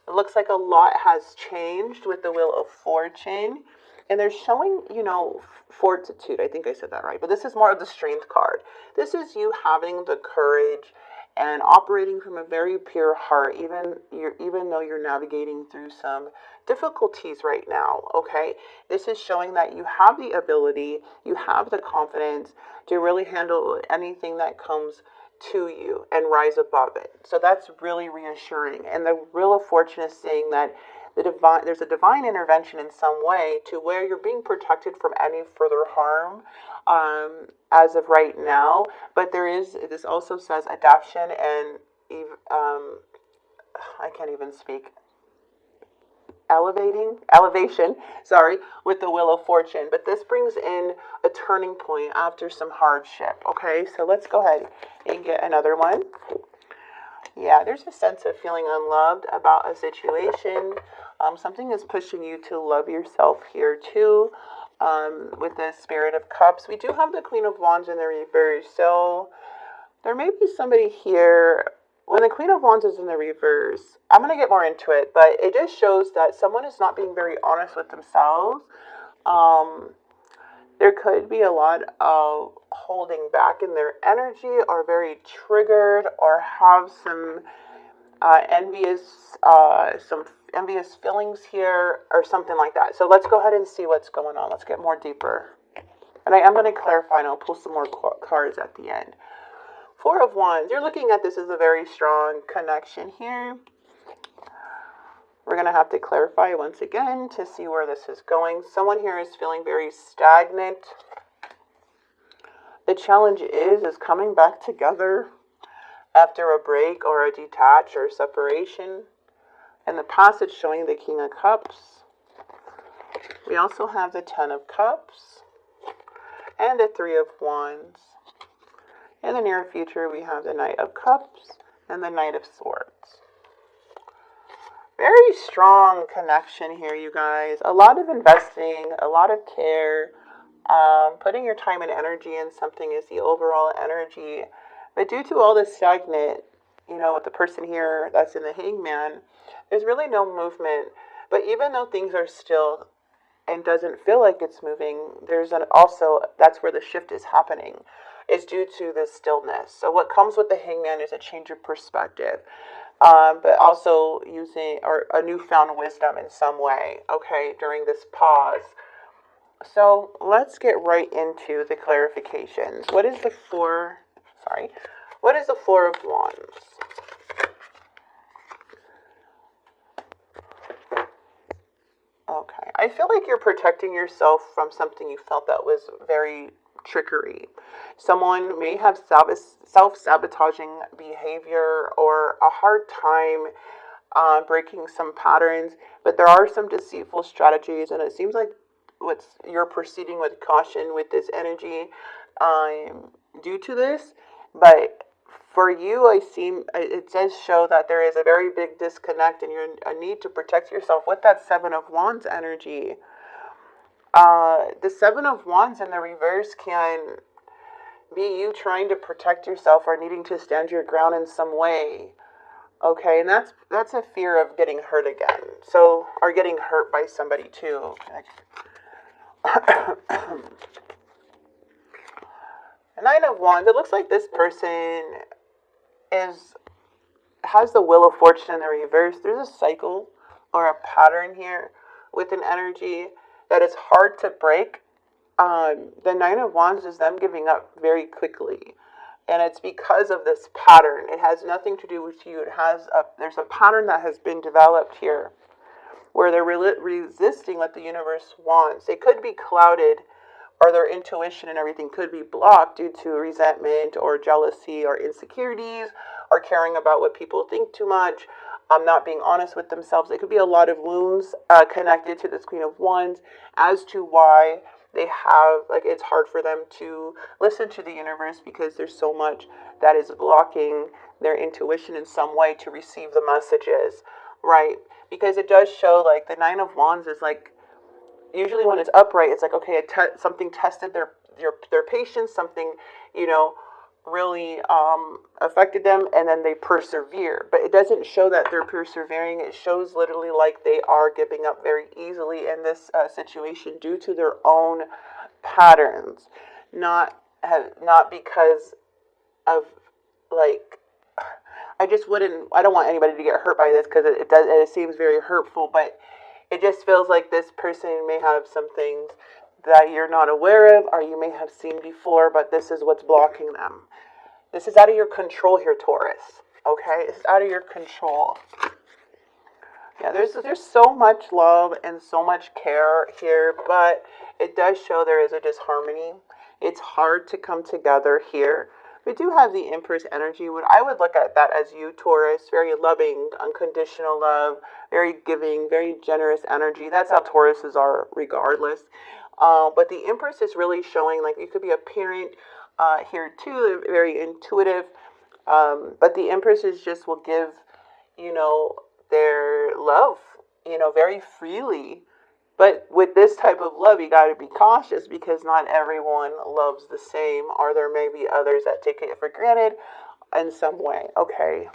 It looks like a lot has changed with the Wheel of Fortune. And they're showing, fortitude. I think I said that right. But this is more of the strength card. This is you having the courage and operating from a very pure heart, even though you're navigating through some difficulties right now. Okay, this is showing that you have the ability, you have the confidence to really handle anything that comes to you and rise above it. So that's really reassuring. And the Wheel of Fortune is saying that there's a divine intervention in some way to where you're being protected from any further harm as of right now. But this also says adaptation and I can't even speak. Elevation, sorry, with the Wheel of Fortune. But this brings in a turning point after some hardship. Okay, so let's go ahead and get another one. Yeah, there's a sense of feeling unloved about a situation. Something is pushing you to love yourself here too. With the Spirit of Cups, we do have the Queen of Wands in the reverse. So there may be somebody here. When the Queen of Wands is in the reverse, I'm going to get more into it, but it just shows that someone is not being very honest with themselves. There could be a lot of holding back in their energy, or very triggered, or have some some envious feelings here, or something like that. So let's go ahead and see what's going on. Let's get more deeper. And I am going to clarify, and I'll pull some more cards at the end. Four of Wands. You're looking at this as a very strong connection here. We're going to have to clarify once again to see where this is going. Someone here is feeling very stagnant. The challenge is coming back together after a break or a detach or separation. And the passage showing the King of Cups. We also have the Ten of Cups and the Three of Wands. In the near future, we have the Knight of Cups and the Knight of Swords. Very strong connection here, you guys. A lot of investing, a lot of care. Putting your time and energy in something is the overall energy. But due to all this stagnant, with the person here that's in the Hangman, there's really no movement. But even though things are still and doesn't feel like it's moving, that's where the shift is happening. It's due to the stillness. So what comes with the Hangman is a change of perspective, but also using a newfound wisdom in some way, okay, during this pause. So let's get right into the clarifications. What is the Four of Wands? Okay, I feel like you're protecting yourself from something you felt that was very trickery. Someone may have self-sabotaging behavior or a hard time breaking some patterns, but there are some deceitful strategies, and it seems like you're proceeding with caution with this energy due to this. But for you, it does show that there is a very big disconnect, and a need to protect yourself with that Seven of Wands energy. The Seven of Wands in the reverse can be you trying to protect yourself or needing to stand your ground in some way. Okay, and that's a fear of getting hurt again. So, or getting hurt by somebody too. The Nine of Wands. It looks like this person has the Wheel of Fortune in the reverse. There's a cycle or a pattern here with an energy that is hard to break. The Nine of Wands is them giving up very quickly. And it's because of this pattern. It has nothing to do with you. There's a pattern that has been developed here where they're resisting what the universe wants. They could be clouded, or their intuition and everything could be blocked due to resentment or jealousy or insecurities or caring about what people think too much, not being honest with themselves. It could be a lot of wounds connected to this Queen of Wands as to why it's hard for them to listen to the universe, because there's so much that is blocking their intuition in some way to receive the messages, right? Because it does show like the Nine of Wands is like, usually when it's upright, it's like, okay, something tested their patience, something, really affected them, and then they persevere. But it doesn't show that they're persevering. It shows literally like they are giving up very easily in this situation due to their own patterns, not because of like, I don't want anybody to get hurt by this because it seems very hurtful, but it just feels like this person may have some things that you're not aware of or you may have seen before, but this is what's blocking them. This is out of your control here, Taurus. Okay? It's out of your control. Yeah, there's so much love and so much care here, but it does show there is a disharmony. It's hard to come together here. We do have the Empress energy. I would look at that as you, Taurus. Very loving, unconditional love, very giving, very generous energy. That's how Tauruses are regardless. But the Empress is really showing like you could be a parent here too, very intuitive. But the Empresses just will give, their love, very freely. But with this type of love, you got to be cautious because not everyone loves the same, or there may be others that take it for granted in some way. Okay.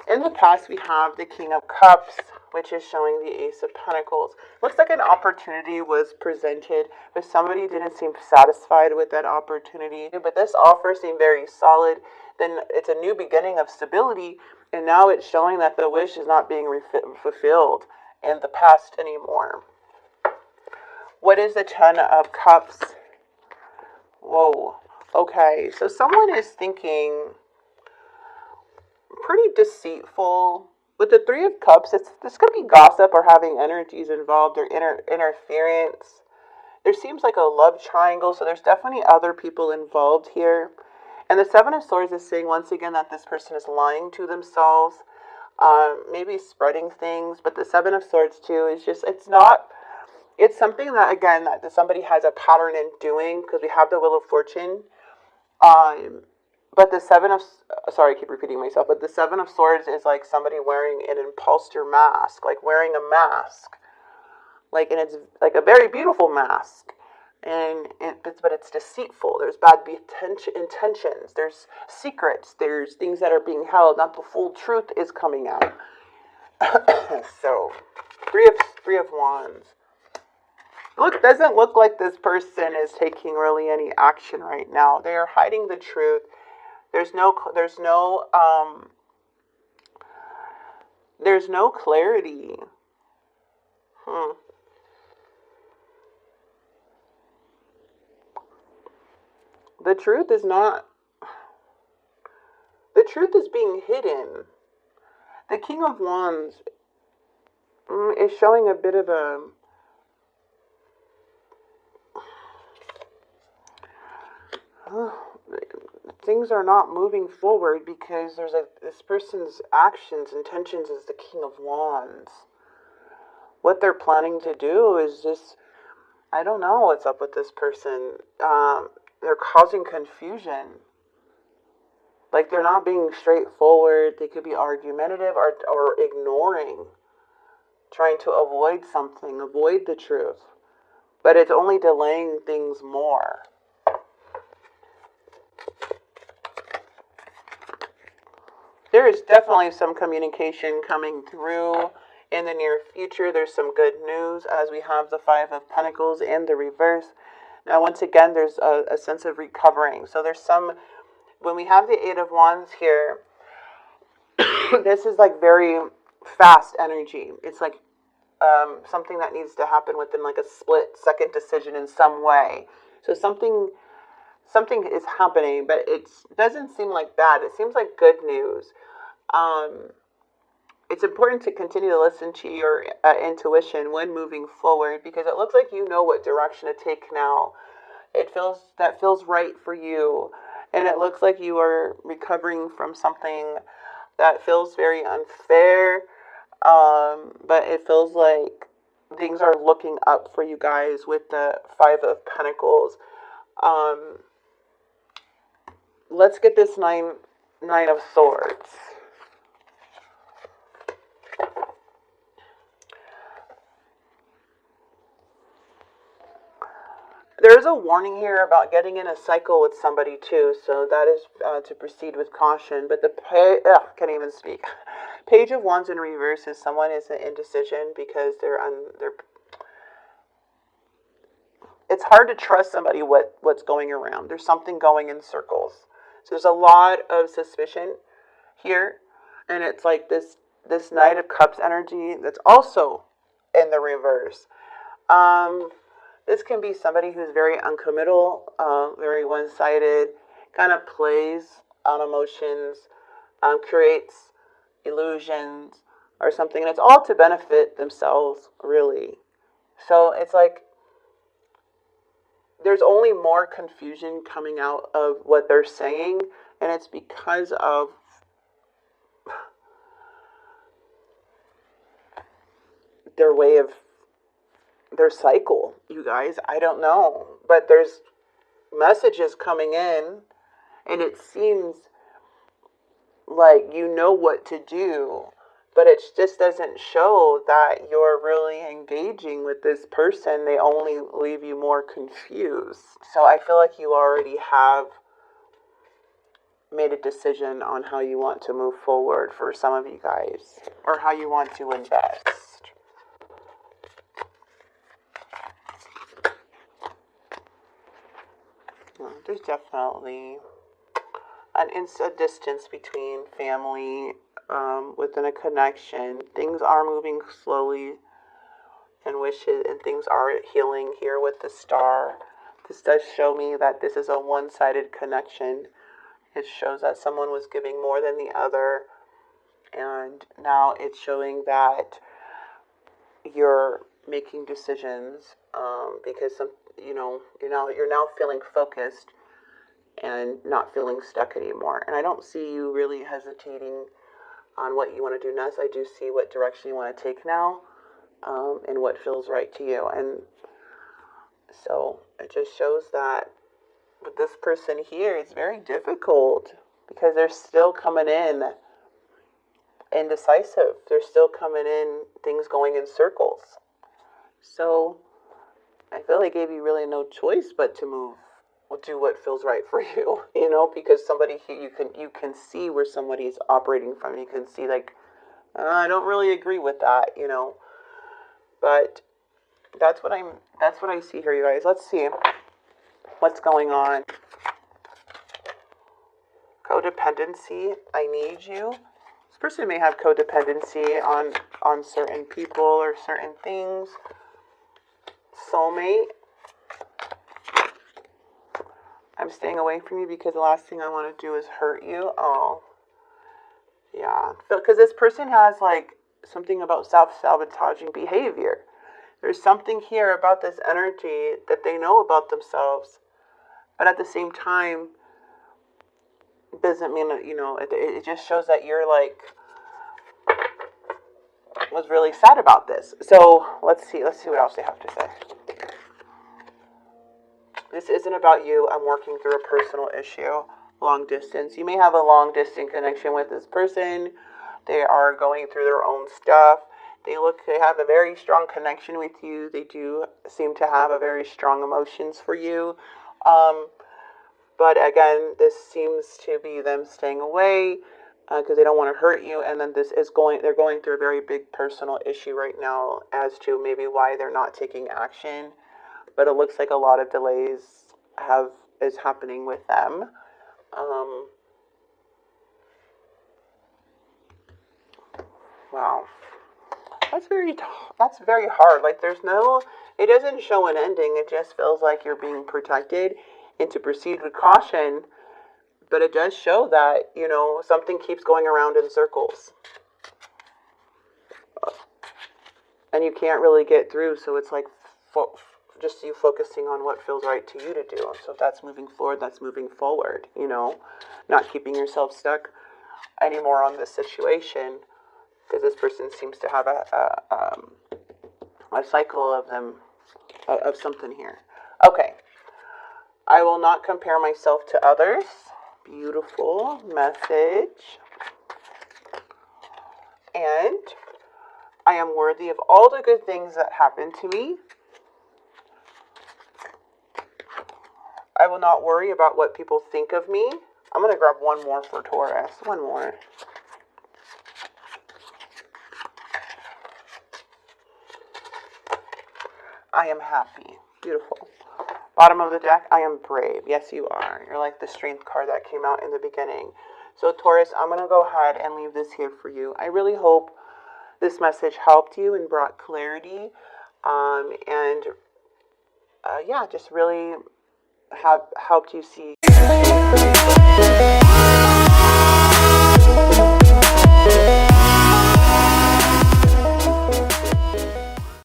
In the past, we have the King of Cups, which is showing the Ace of Pentacles. Looks like an opportunity was presented, but somebody didn't seem satisfied with that opportunity. But this offer seemed very solid. Then it's a new beginning of stability, and now it's showing that the wish is not being fulfilled in the past anymore. What is the Ten of Cups? Whoa. Okay, so someone is thinking pretty deceitful. With the Three of Cups, this could be gossip or having energies involved or interference. There seems like a love triangle, so there's definitely other people involved here. And the Seven of Swords is saying once again that this person is lying to themselves, maybe spreading things. But the Seven of Swords too is just, it's something that, again, that somebody has a pattern in doing, because we have the Wheel of Fortune. But the sorry, I keep repeating myself, but the Seven of Swords is like somebody wearing an imposter mask, like wearing a mask. And it's like a very beautiful mask. But it's deceitful. There's bad intentions. There's secrets. There's things that are being held. Not the full truth is coming out. So, Three of Wands. Doesn't look like this person is taking really any action right now. They are hiding the truth. There's no clarity. The truth is being hidden. The King of Wands is showing a bit of a things are not moving forward because this person's actions, intentions is the King of Wands. What they're planning to do is just, I don't know what's up with this person. They're causing confusion. Like they're not being straightforward. They could be argumentative or ignoring, trying to avoid something, avoid the truth. But it's only delaying things more. There is definitely some communication coming through in the near future. There's some good news as we have the Five of Pentacles in the reverse. Now, once again, there's a sense of recovering. So there's when we have the Eight of Wands here, this is like very fast energy. It's like something that needs to happen within like a split-second decision in some way. So something is happening, but it doesn't seem like bad. It seems like good news. It's important to continue to listen to your intuition when moving forward, because it looks like you know what direction to take now. That feels right for you, and it looks like you are recovering from something that feels very unfair. But it feels like things are looking up for you guys with the Five of Pentacles. Let's get this Nine of Swords. there's a warning here about getting in a cycle with somebody too, so that is to proceed with caution. But the can't even speak. Page of Wands in reverse is someone is an indecision because they're it's hard to trust somebody what's going around. There's something going in circles. So there's a lot of suspicion here, and it's like this Knight of Cups energy that's also in the reverse. This can be somebody who's very uncommittal, very one-sided, kind of plays on emotions, creates illusions or something, and it's all to benefit themselves, really. So it's like there's only more confusion coming out of what they're saying, and it's because of their way of their cycle, you guys. I don't know, but there's messages coming in, and it seems like you know what to do, but it just doesn't show that you're really engaging with this person. They only leave you more confused. So I feel like you already have made a decision on how you want to move forward for some of you guys, or how you want to invest. There's definitely a distance between family, within a connection. Things are moving slowly and wishes, and things are healing here with the star. This does show me that this is a one-sided connection. It shows that someone was giving more than the other, and now it's showing that you're making decisions because you're now feeling focused and not feeling stuck anymore. And I don't see you really hesitating on what you want to do next. I do see what direction you want to take now, and what feels right to you. And so it just shows that with this person here, it's very difficult because they're still coming in indecisive. They're still coming in, things going in circles. So I feel they gave you really no choice but to move. Do what feels right for you, because somebody here, you can see where somebody's operating from. You can see like, I don't really agree with that, but that's what I see here, you guys. Let's see what's going on. Codependency. I need you. This person may have codependency on certain people or certain things. Soulmate. I'm staying away from you because the last thing I want to do is hurt you. Oh, yeah. Because this person has like something about self-sabotaging behavior. There's something here about this energy that they know about themselves, but at the same time, doesn't mean, it just shows that you're like, was really sad about this. So let's see what else they have to say. This isn't about you. I'm working through a personal issue. Long distance. You may have a long distance connection with this person. They are going through their own stuff. They have a very strong connection with you. They do seem to have a very strong emotions for you. But again, this seems to be them staying away because they don't want to hurt you. And then they're going through a very big personal issue right now as to maybe why they're not taking action. But it looks like a lot of delays is happening with them. Wow, that's very hard. Like it doesn't show an ending. It just feels like you're being protected and to proceed with caution. But it does show that something keeps going around in circles, and you can't really get through. So it's like just you focusing on what feels right to you to do. So if that's moving forward, that's moving forward, not keeping yourself stuck anymore on this situation, because this person seems to have a cycle of something here. Okay. I will not compare myself to others. Beautiful message. And I am worthy of all the good things that happen to me. I will not worry about what people think of me. I'm going to grab one more for Taurus. One more. I am happy. Beautiful. Bottom of the deck, I am brave. Yes, you are. You're like the strength card that came out in the beginning. So Taurus, I'm going to go ahead and leave this here for you. I really hope this message helped you and brought clarity. Yeah, just really have helped you see